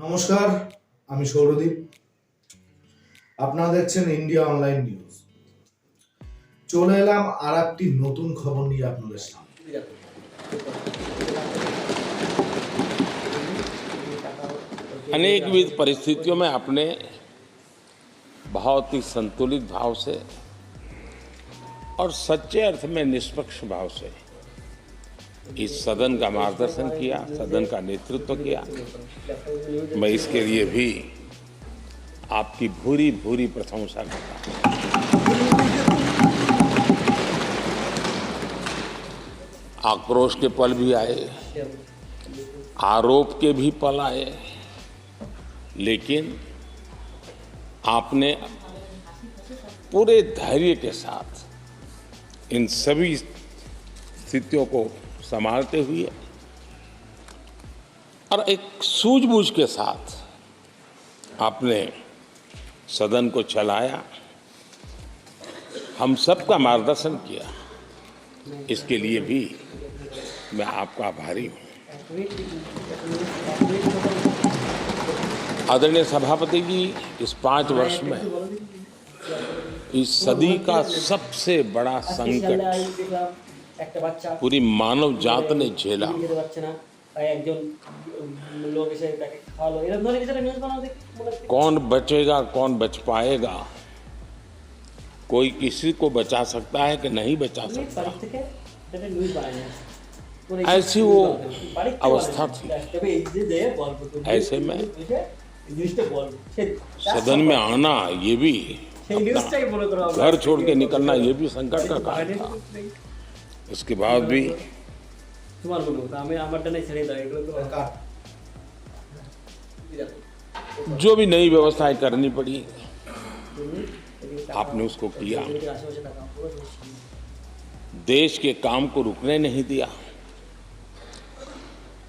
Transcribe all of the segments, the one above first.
নমস্কার, আমি সৌরদীপ। আপনারা দেখছেন ইন্ডিয়া অনলাইন নিউজ। চলে এলাম আর একটি নতুন খবর নিয়ে আপনাদের সামনে। अनेकविध परिस्थितियों में आपने बहुत ही संतुलित भाव से और सच्चे अर्थ में निष्पक्ष भाव से इस सदन का मार्गदर्शन किया, सदन का नेतृत्व किया। मैं इसके लिए भी आपकी भूरी भूरी प्रशंसा करता हूं। आक्रोश के पल भी आए, आरोप के भी पल आए, लेकिन आपने पूरे धैर्य के साथ इन सभी स्थितियों को संभालते हुए और एक सूझबूझ के साथ आपने सदन को चलाया, हम सबका मार्गदर्शन किया। इसके लिए भी मैं आपका आभारी हूं। आदरणीय सभापति जी, इस 5 वर्ष में इस सदी का सबसे बड़ा संकट पूरी मानव जात ने झेला। कौन बचेगा, कौन बच पाएगा, कोई किसी को बचा सकता है कि नहीं बचा सकता, ऐसी वो अवस्था थी। ऐसे में सदन में आना, ये भी घर छोड़ के निकलना, ये भी संकट का कार्य था। उसके बाद भी जो भी नई व्यवस्थाएं करनी पड़ी, आपने उसको किया। देश के काम को रुकने नहीं दिया।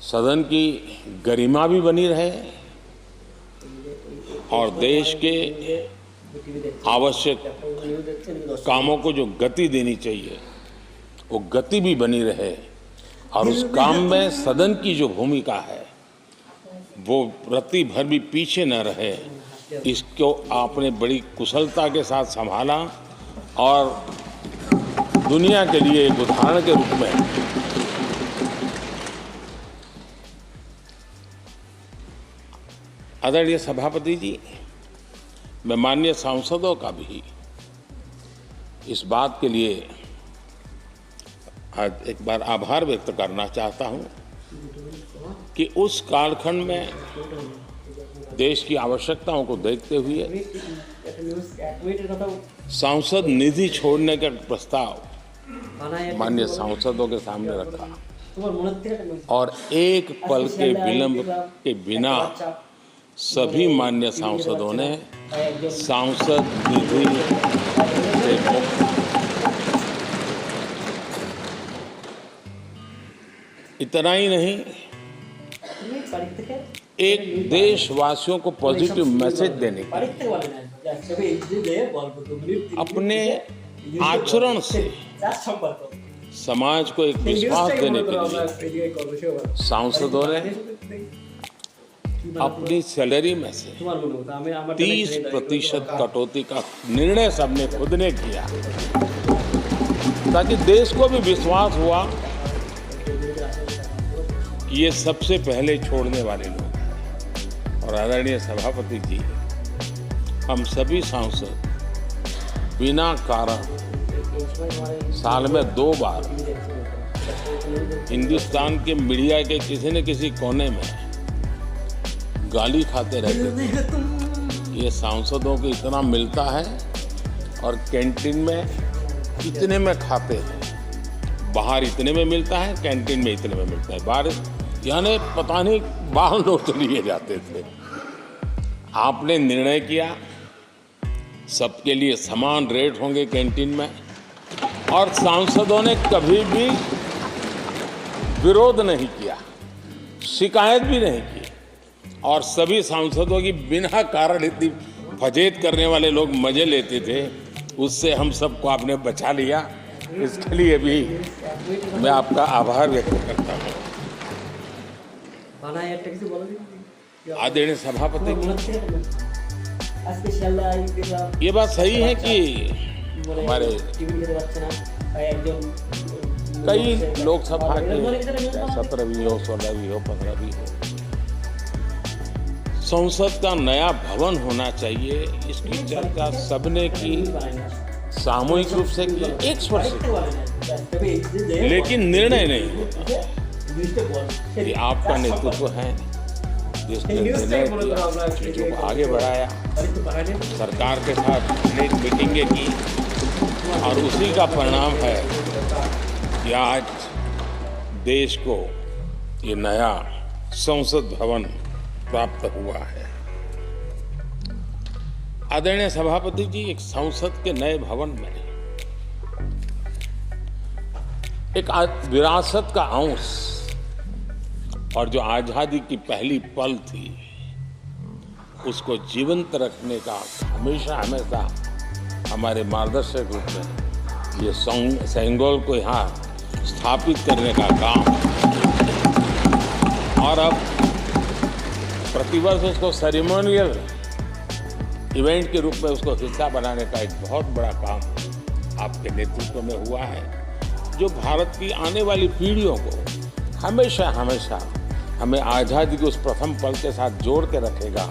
सदन की गरिमा भी बनी रहे और देश के आवश्यक कामों को जो गति देनी चाहिए वो गति भी बनी रहे, और उस काम में सदन की जो भूमिका है वो रत्ती भर भी पीछे न रहे। इसको आपने बड़ी कुशलता के साथ संभाला और दुनिया के लिए एक उदाहरण के रूप में आदरणीय सभापति जी, मैं माननीय सांसदों का भी इस बात के लिए आज एक बार आभार व्यक्त करना चाहता हूं कि उस कालखंड में देश की आवश्यकताओं को देखते हुए सांसद निधि छोड़ने का प्रस्ताव माननीय सांसदों के सामने रखा और एक पल के विलंब के बिना सभी माननीय सांसदों ने सांसद निधि से मुक्त। इतना ही नहीं, एक देशवासियों को पॉजिटिव मैसेज देने के लिए अपने आचरण से समाज को एक विश्वास देने के लिए सांसदों ने अपनी सैलरी में से 30% कटौती का निर्णय सबने खुद ने किया, ताकि देश को भी विश्वास हुआ कि ये सबसे पहले छोड़ने वाले लोग। और आदरणीय सभापति जी, हम सभी सांसद बिना कारण साल में 2 बार हिंदुस्तान के मीडिया के किसी न किसी कोने में गाली खाते रहते थे। ये सांसदों को इतना मिलता है और कैंटीन में इतने में खाते हैं, बाहर इतने में मिलता है, कैंटीन में इतने में मिलता है, बाहर यानी पता नहीं बाहर लोग तो लिए जाते थे। आपने निर्णय किया सबके लिए समान रेट होंगे कैंटीन में, और सांसदों ने कभी भी विरोध नहीं किया, शिकायत भी नहीं की, और सभी सांसदों की बिना कारण इतनी फजेत करने वाले लोग मजे लेते थे, उससे हम सबको आपने बचा लिया। इसके लिए भी मैं आपका आभार व्यक्त करता हूँ। आदरणीय सभापति जी, ये बात सही है कि हमारे कई लोकसभा के 17 भी हो, 16 भी हो, 15 भी हो, संसद का नया भवन होना चाहिए। इसकी चर्चा सबने की, सामूहिक रूप से की, एक स्वर से, लेकिन निर्णय नहीं होता। ये आपका नेतृत्व है जिसने निर्णय किया, चीजों को आगे बढ़ाया, सरकार के साथ अनेक मीटिंगें की और उसी का परिणाम है कि आज देश को ये नया संसद भवन प्राप्त हुआ है। आदरणीय सभापति जी, एक संसद के नए भवन में एक विरासत का अंश और जो आजादी की पहली पल थी उसको जीवंत रखने का हमेशा हमेशा हमारे मार्गदर्शक रूप में ये सेंगोल को यहाँ स्थापित करने का काम, और अब प्रतिवर्ष उसको सेरेमोनियल इवेंट के रूप में उसको हिस्सा बनाने का एक बहुत बड़ा काम आपके नेतृत्व में हुआ है, जो भारत की आने वाली पीढ़ियों को हमेशा हमेशा हमें आज़ादी के उस प्रथम पल के साथ जोड़ के रखेगा,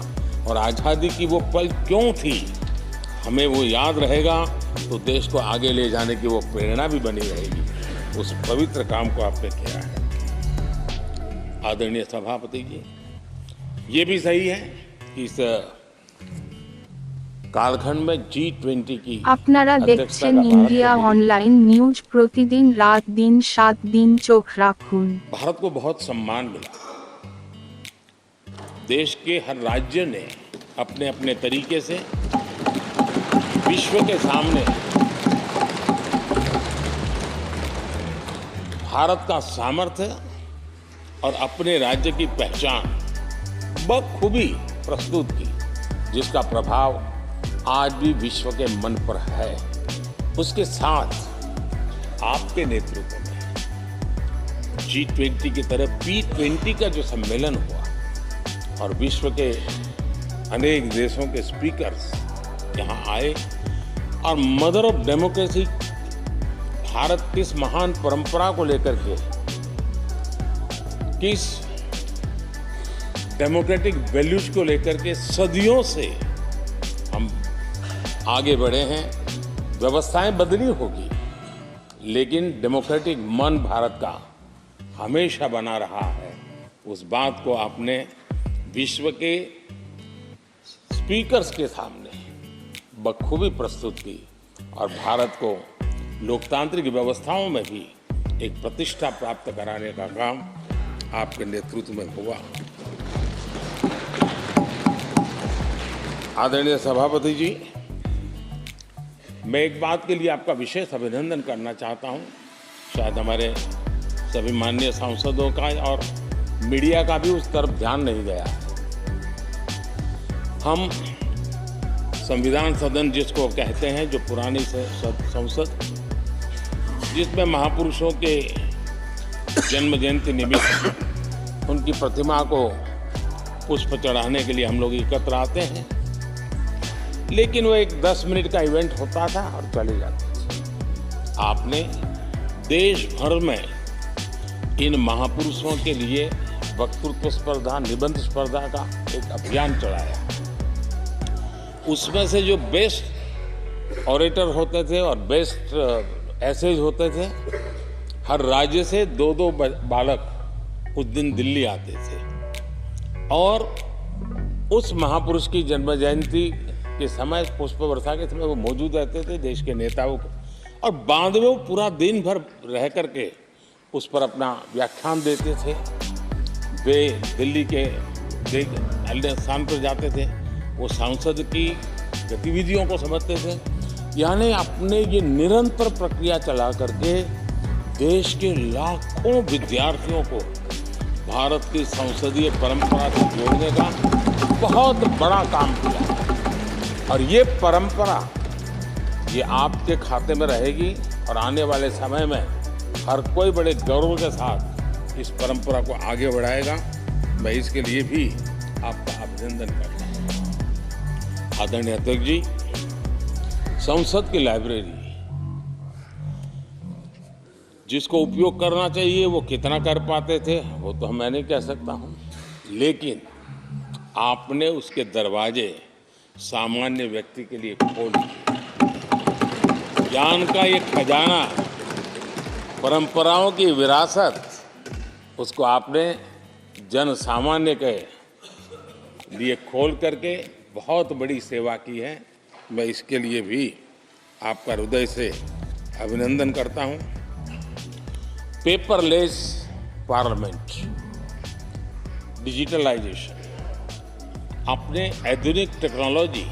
और आज़ादी की वो पल क्यों थी हमें वो याद रहेगा, तो देश को आगे ले जाने की वो प्रेरणा भी बनी रहेगी। उस पवित्र काम को आपने किया है। आदरणीय सभापति जी, ये भी सही है कि इस कालखंड में G20 की আপনারা দেখছেন इंडिया ऑनलाइन न्यूज, प्रतिदिन रात दिन 7 दिन चोख राखुन। भारत को बहुत सम्मान मिला। देश के हर राज्य ने अपने अपने तरीके से विश्व के सामने भारत का सामर्थ्य और अपने राज्य की पहचान बखूबी प्रस्तुत की, जिसका प्रभाव आज भी विश्व के मन पर है। उसके साथ आपके नेतृत्व में G20 की तरह P20 का जो सम्मेलन हुआ और विश्व के अनेक देशों के स्पीकर्स यहाँ आए, और मदर ऑफ डेमोक्रेसी भारत किस महान परंपरा को लेकर के, किस डेमोक्रेटिक वैल्यूज को लेकर के सदियों से हम आगे बढ़े हैं। व्यवस्थाएं बदली होगी, लेकिन डेमोक्रेटिक मन भारत का हमेशा बना रहा है। उस बात को आपने विश्व के स्पीकर्स के सामने बखूबी प्रस्तुत की, और भारत को लोकतांत्रिक व्यवस्थाओं में भी एक प्रतिष्ठा प्राप्त कराने का काम आपके नेतृत्व में हुआ। आदरणीय सभापति जी, मैं एक बात के लिए आपका विशेष अभिनंदन करना चाहता हूं। शायद हमारे सभी माननीय सांसदों का और मीडिया का भी उस तरफ ध्यान नहीं गया। हम संविधान सदन जिसको कहते हैं, जो पुरानी संसद, जिसमें महापुरुषों के जन्म जयंती निमित्त उनकी प्रतिमा को पुष्प चढ़ाने के लिए हम लोग एकत्र आते हैं, लेकिन वो एक 10 मिनट का इवेंट होता था और चले जाते थे। आपने देश भर में इन महापुरुषों के लिए वक्तृत्व स्पर्धा, निबंध स्पर्धा का एक अभियान चलाया। उसमें से जो बेस्ट ऑरेटर होते थे और बेस्ट एसेज होते थे, हर राज्य से 2-2 बालक उस दिन दिल्ली आते थे और उस महापुरुष की जन्म जयंती के समय, पुष्प वर्षा के समय वो मौजूद रहते थे, देश के नेताओं को, और बाद में वो पूरा दिन भर रह करके उस पर अपना व्याख्यान देते थे। वे दिल्ली के अन्य स्थान पर जाते थे, वो सांसद की गतिविधियों को समझते थे। यानी अपने ये निरंतर प्रक्रिया चला करके देश के लाखों विद्यार्थियों को भारत की संसदीय परंपरा से जोड़ने का बहुत बड़ा काम किया, और ये परंपरा ये आपके खाते में रहेगी, और आने वाले समय में हर कोई बड़े गौरव के साथ इस परंपरा को आगे बढ़ाएगा। मैं इसके लिए भी आपका अभिनंदन करता हूं। आदरणीय अध्यक्ष जी, संसद की लाइब्रेरी जिसको उपयोग करना चाहिए वो कितना कर पाते थे वो तो मैं नहीं कह सकता हूं, लेकिन आपने उसके दरवाजे सामान्य व्यक्ति के लिए खोल दिए। ज्ञान का ये खजाना, परंपराओं की विरासत, उसको आपने जन सामान्य के लिए खोल करके बहुत बड़ी सेवा की है। मैं इसके लिए भी आपका हृदय से अभिनंदन करता हूं। पेपरलेस पार्लियामेंट, डिजिटलाइजेशन, अपने आधुनिक टेक्नोलॉजी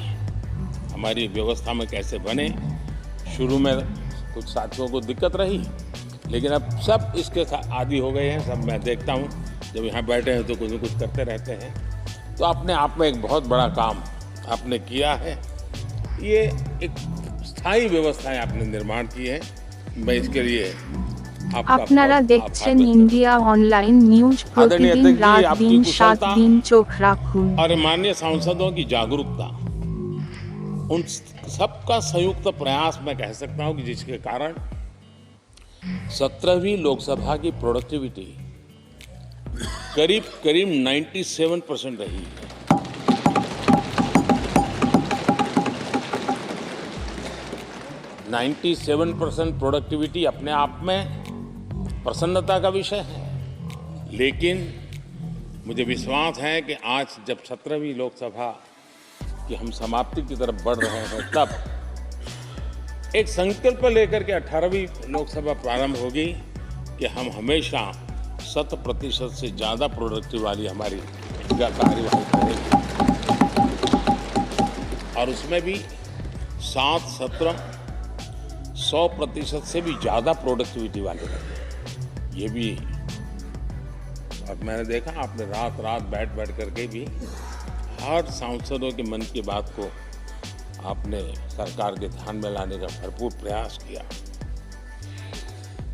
हमारी व्यवस्था में कैसे बने। शुरू में कुछ साथियों को दिक्कत रही, लेकिन अब सब इसके आदी हो गए हैं। सब मैं देखता हूं, जब यहाँ बैठे हैं तो कुछ न कुछ करते रहते हैं। तो अपने आप में एक बहुत बड़ा काम आपने किया है। ये एक स्थायी व्यवस्थाएं आपने निर्माण की है। मैं इसके लिए আপনারা দেখছেন ইন্ডিয়া অনলাइन न्यूज প্রতিদিন রাত দিন 7 दिन চোখ রাখুন। और माननीय सांसदों की जागरूकता, उन सबका संयुक्त प्रयास मैं कह सकता हूं कि जिसके कारण 17वीं लोकसभा की प्रोडक्टिविटी करीब 97% रही है। (97% प्रोडक्टिविटी अपने आप में प्रसन्नता का विषय है। लेकिन मुझे विश्वास है कि आज जब 17वीं लोकसभा की हम समाप्ति की तरफ बढ़ रहे हैं, तब एक संकल्प लेकर के 18वीं लोकसभा प्रारंभ होगी कि हम हमेशा 100% से ज़्यादा प्रोडक्टिव वाली हमारी कार्यवाही करेंगे। और उसमें भी 7 सत्र 100% से भी ज़्यादा प्रोडक्टिविटी वाले रहेंगे। ये भी और मैंने देखा आपने रात रात बैठ करके भी हर सांसदों के मन की बात को आपने सरकार के ध्यान में लाने का भरपूर प्रयास किया।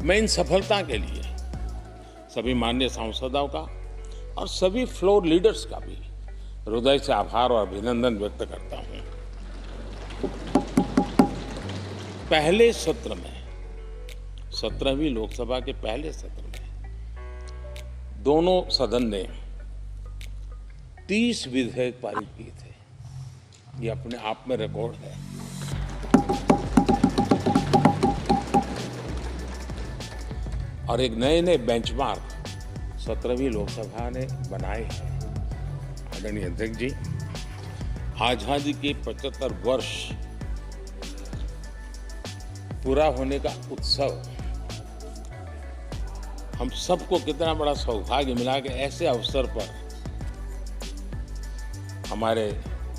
मैं इन सफलता के लिए सभी माननीय सांसदों का और सभी फ्लोर लीडर्स का भी हृदय से आभार और अभिनंदन व्यक्त करता हूं। पहले सत्र में, 17वीं लोकसभा के पहले सत्र में दोनों सदन ने 30 विधेयक पारित किए थे। ये अपने आप में रिकॉर्ड है। और एक नए नए बेंचमार्क 17वीं लोकसभा ने बनाए हैं। आदरणीय अध्यक्ष जी, आजादी के 75 वर्ष पूरा होने का उत्सव, हम सबको कितना बड़ा सौभाग्य मिला कि ऐसे अवसर पर हमारे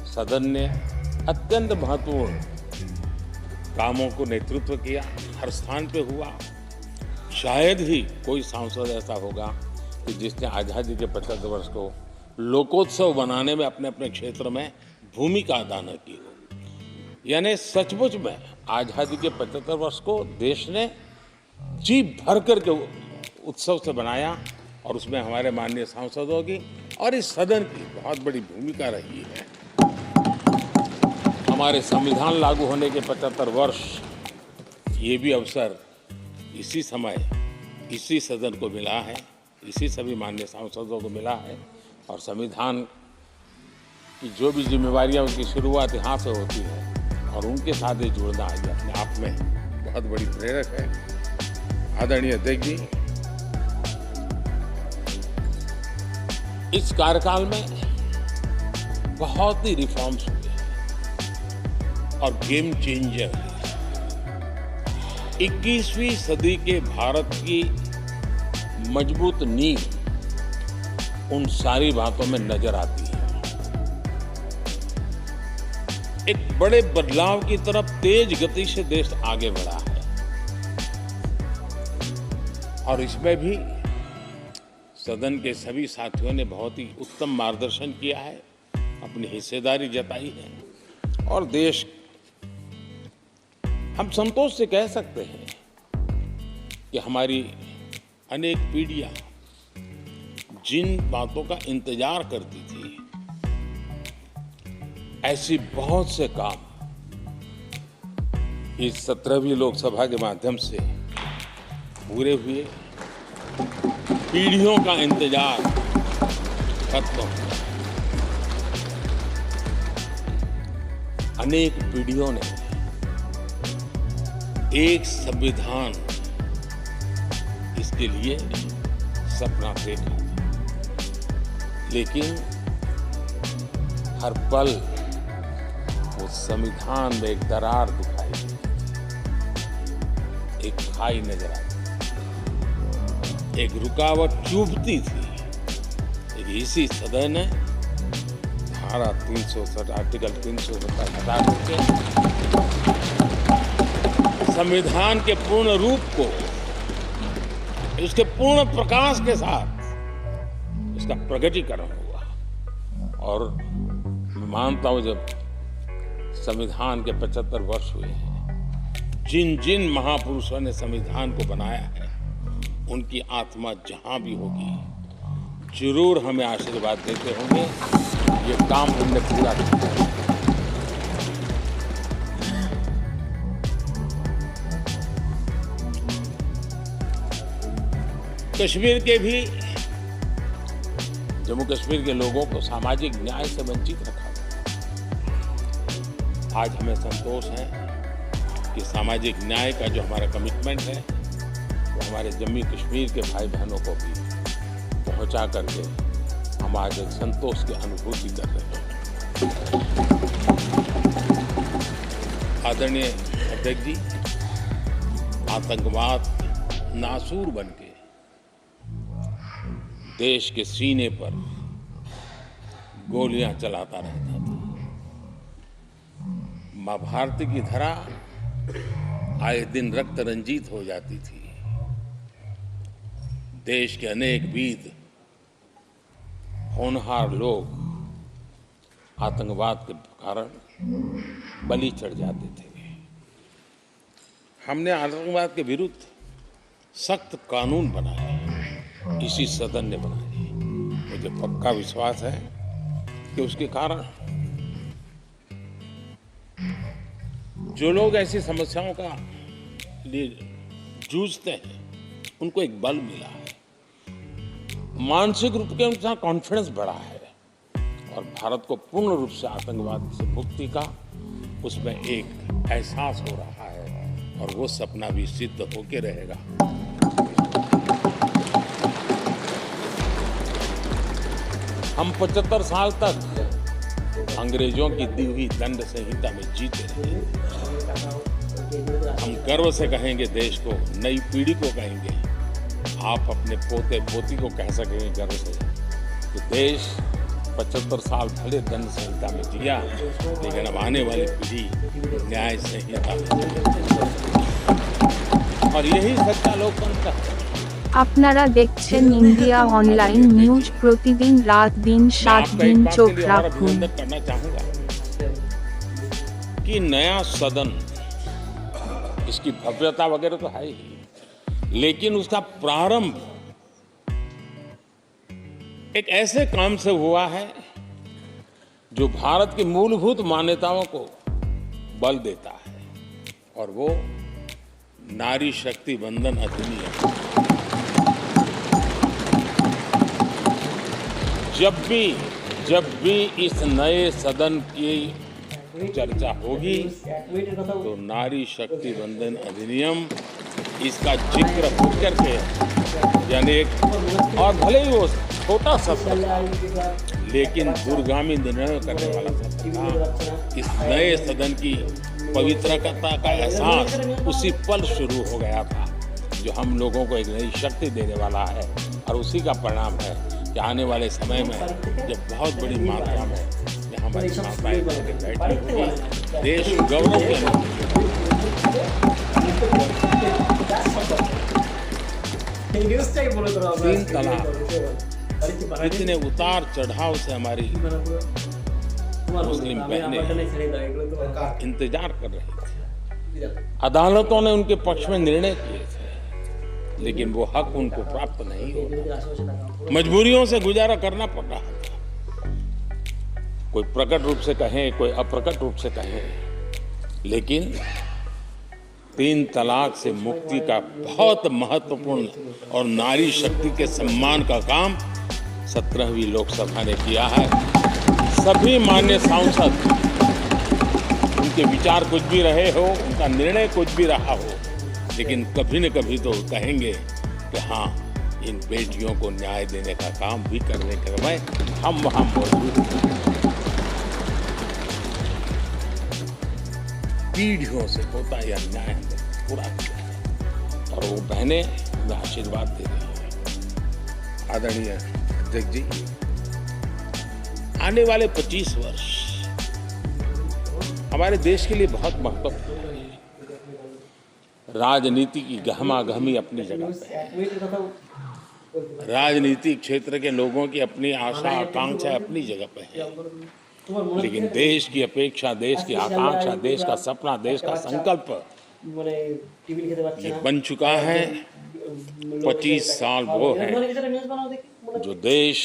सदन ने अत्यंत महत्वपूर्ण कामों को नेतृत्व किया। हर स्थान पे हुआ। शायद ही कोई सांसद ऐसा होगा कि जिसने आज़ादी के 75 वर्ष को लोकोत्सव बनाने में अपने अपने क्षेत्र में भूमिका अदा न की हो। यानी सचमुच में आज़ादी के 75 वर्ष को देश ने जी भर करके उत्सव से बनाया, और उसमें हमारे माननीय सांसदों की और इस सदन की बहुत बड़ी भूमिका रही है। हमारे संविधान लागू होने के 75 वर्ष, ये भी अवसर इसी समय इसी सदन को मिला है, इसी सभी माननीय सांसदों को मिला है। और संविधान की जो भी जिम्मेवारियां उनकी शुरुआत यहाँ से होती है और उनके साथ ही जुड़ना ये अपने आप में बहुत बड़ी प्रेरक है। आदरणीय अध्यक्ष जी, इस कार्यकाल में बहुत ही रिफॉर्म्स हुए और गेम चेंजर है। 21वीं सदी के भारत की मजबूत नींव उन सारी बातों में नजर आती है। एक बड़े बदलाव की तरफ तेज गति से देश आगे बढ़ा है, और इसमें भी सदन के सभी साथियों ने बहुत ही उत्तम मार्गदर्शन किया है, अपनी हिस्सेदारी जताई है। और देश, हम संतोष से कह सकते हैं कि हमारी अनेक पीढ़ियां जिन बातों का इंतजार करती थी ऐसी बहुत से काम इस 17वीं लोकसभा के माध्यम से पूरे हुए। पीढ़ियों का इंतजार खत्म हुआ। अनेक पीढ़ियों ने एक संविधान इसके लिए सपना देखा, लेकिन हर पल उस संविधान में एक दरार दिखाई दी, एक खाई नजर आई, एक रुकावट चुभती थी। एक इसी सदन ने धारा 360 आर्टिकल 370 हटा करके संविधान के पूर्ण रूप को उसके पूर्ण प्रकाश के साथ उसका प्रकटीकरण हुआ। और मैं मानता हूं जब संविधान के 75 वर्ष हुए हैं, जिन जिन महापुरुषों ने संविधान को बनाया है उनकी आत्मा जहां भी होगी जरूर हमें आशीर्वाद देते होंगे ये काम हमने पूरा किया। कश्मीर के भी जम्मू कश्मीर के लोगों को सामाजिक न्याय से वंचित रखा गया। आज हमें संतोष है कि सामाजिक न्याय का जो हमारा कमिटमेंट है वो हमारे जम्मू कश्मीर के भाई बहनों को भी पहुंचा करके हम आज एक संतोष की अनुभूति कर रहे हैं। आदरणीय अध्यक्ष जी, आतंकवाद नासूर बनके देश के सीने पर गोलियां चलाता रहता था। मां भारती की धरा आए दिन रक्त रंजित हो जाती थी। देश के अनेक वीर होनहार लोग आतंकवाद के कारण बलि चढ़ जाते थे। हमने आतंकवाद के विरुद्ध सख्त कानून बनाए, इसी सदन ने बनाए। मुझे पक्का विश्वास है कि उसके कारण जो लोग ऐसी समस्याओं का लिए जूझते हैं उनको एक बल मिला है, मानसिक रूप के उनका कॉन्फिडेंस बढ़ा है और भारत को पूर्ण रूप से आतंकवाद से मुक्ति का उसमें एक एहसास हो रहा है और वो सपना भी सिद्ध होके रहेगा। हम 75 साल तक अंग्रेजों की दी हुई दंड संहिता में जीते रहे। हम गर्व से कहेंगे देश को, नई पीढ़ी को कहेंगे, आप अपने पोते पोती को कह सकेंगे गर्व से कि देश 75 साल भले दंड संहिता में जिया, लेकिन अब आने वाली पीढ़ी न्याय संहिता में जिएगी। और यही सच्चा लोकतंत्र है। আপনারা দেখছেন इंडिया ऑनलाइन न्यूज, प्रतिदिन रात दिन 7 दिन चोख राखुन। करना चाहूंगा कि नया सदन, इसकी भव्यता वगैरह तो है ही, लेकिन उसका प्रारंभ एक ऐसे काम से हुआ है जो भारत की मूलभूत मान्यताओं को बल देता है, और वो नारी शक्ति वंदन अधिनियम। जब भी इस नए सदन की चर्चा होगी तो नारी शक्ति वंदन अधिनियम इसका जिक्र हो करके, यानी एक, और भले ही वो छोटा सत्र था लेकिन दूरगामी निर्णय करने वाला सत्र था। इस नए सदन की पवित्रता का एहसास उसी पल शुरू हो गया था जो हम लोगों को एक नई शक्ति देने वाला है, और उसी का परिणाम है कि आने वाले समय में जब बहुत बड़ी मात्रा में यहाँ हमारी माताएं बैठी होगी, देश गौरव के तीन तलाक इतने उतार चढ़ाव से हमारी मुस्लिम बहनें इंतजार कर रही थी। अदालतों ने उनके पक्ष में निर्णय किए थे, लेकिन वो हक उनको प्राप्त नहीं हो, मजबूरियों से गुजारा करना पड़ रहा था। कोई प्रकट रूप से कहें, कोई अप्रकट रूप से कहें, लेकिन 3 तलाक से मुक्ति का बहुत महत्वपूर्ण और नारी शक्ति के सम्मान का काम 17वीं लोकसभा ने किया है। सभी मान्य सांसद, उनके विचार कुछ भी रहे हो, उनका निर्णय कुछ भी रहा हो, लेकिन कभी न कभी तो कहेंगे कि हाँ, इन बेटियों को न्याय देने का काम भी करने के लिए हम वहाँ मौजूद हैं। पीढ़ियों से होता यह न्याय हमने पूरा किया है और वो बहनें हमें आशीर्वाद दे रही हैं। आदरणीय अध्यक्ष जी, आने वाले 25 वर्ष हमारे देश के लिए बहुत महत्वपूर्ण है। राजनीति की गहमा-गहमी अपनी जगह पे है, राजनीतिक क्षेत्र के लोगों की अपनी आशा आकांक्षा अपनी जगह पे है, लेकिन देश की अपेक्षा, देश की आकांक्षा, देश का सपना, देश का संकल्प ये बन चुका है। 25 साल वो है जो देश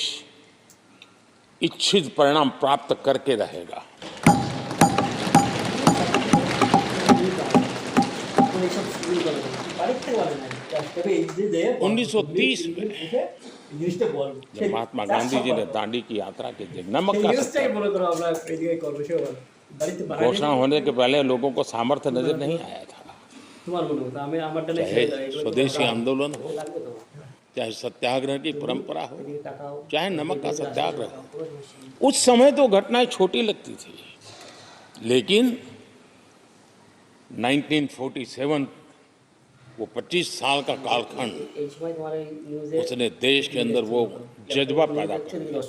इच्छित परिणाम प्राप्त करके रहेगा। 1930 में जब महात्मा गांधी जी ने दांडी की यात्रा की थी, नमक का घोषणा होने के पहले लोगों को सामर्थ्य नजर नहीं आया था। चाहे स्वदेशी आंदोलन हो, चाहे सत्याग्रह की परंपरा हो, चाहे नमक का सत्याग्रह हो, उस समय तो घटनाएं छोटी लगती थी, लेकिन 1947 वो 25 साल का कालखंड, उसने देश के अंदर वो जज्बा पैदा कर दिया,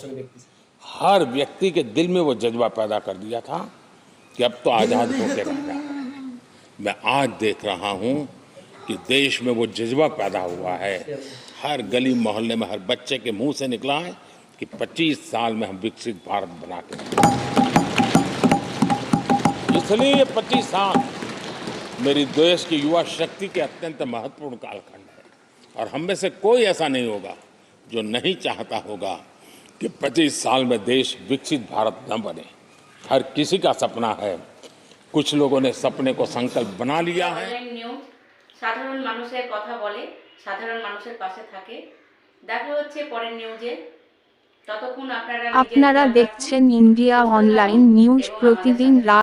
हर व्यक्ति के दिल में वो जज्बा पैदा कर दिया था कि अब तो आजाद होकर रहना है। मैं आज देख रहा हूं कि देश में वो जज्बा पैदा हुआ है, हर गली मोहल्ले में हर बच्चे के मुंह से निकला है कि 25 साल में हम विकसित भारत बना के, इसलिए ये 25 साल मेरी देश की युवा शक्ति के अत्यंत महत्वपूर्ण कालखंड है और हम में से कोई ऐसा नहीं होगा जो नहीं चाहता होगा कि 25 साल में देश विकसित भारत न बने। हर किसी का सपना है, कुछ लोगों ने सपने को संकल्प बना लिया है। সাধারণ মানুষের কথা বলে, সাধারণ মানুষের পাশে থাকে। দেখা হচ্ছে পরের নিউজে। ততক্ষণ আপনারা দেখছেন ইন্ডিয়া অনলাইন নিউজ প্রতিদিন রাত